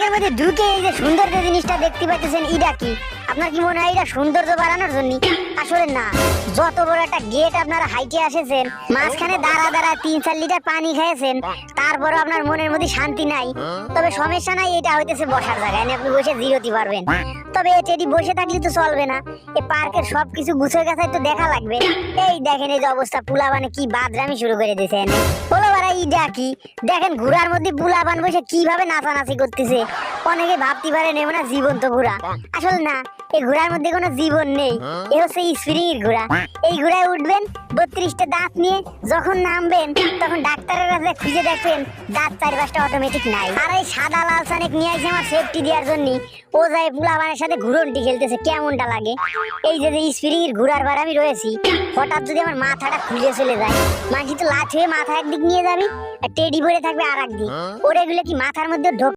ঘরের মধ্যে ঢুকে এই যে সৌন্দর্য জিনিসটা দেখতে পাইতেছেন, এটা কি আপনার কি মনে হয় এটা সৌন্দর্য বাড়ানোর জন্য? আসলে না, যত বড় একটা গেট আপনারা হাইটে আসেছেন, মাঝখানে দাঁড়া দাঁড়া 3-4 লিটার পানি খেয়েছেন, তারপরে আপনার মনের মধ্যে শান্তি নাই। তবে সমস্যা নাই, এটা হইতেছে বসার জায়গা, আপনি বসে জিরোতে পারবেন। তবে এটি বসে থাকলে তো চলবে না, এই পার্কের সবকিছু গুছিয়ে গাছায় তো দেখা লাগবে। এই দেখেন এই যে অবস্থা, পুলাবানে কি বাদরামি শুরু করে দিয়েছেন। বলো বারা ইডা কি দেখেন, ঘোড়ার মধ্যে পুলাবান বসে কিভাবে নাচানাচি করতেছে। অনেকে ভাবতে পারে নেব না জীবন্ত ঘোড়া, আসলে না, এই ঘোড়ার মধ্যে কোনো জীবন নেই। এ হচ্ছে স্প্রিং এর ঘোড়া। এই ঘোড়ায় উঠবেন, 32টা দাঁত নিয়ে যখন নামবেন তখন ডাক্তারের কাছে খুঁজে দেখবেন দাঁত 4-5টা অটোমেটিক নাই। আর এই সাদা লাল সানেক নিয়ে আসছে আমার সেফটি দেওয়ার জন্য। ও যায় পুলাবানের সাথে ঘুরন্টি খেলতেছে, কেমনটা লাগে। এই যে স্প্রিং এর ঘোড়ার বার আমি রয়েছি, হঠাৎ যদি আমার মাথাটা খুলে চলে যায়, মাঝি তো লাথ হয়ে মাথা একদিক নিয়ে যাবি আর টেডি ভরে থাকবে আর একদিক। ওরে এগুলো কি মাথার মধ্যে ঢোক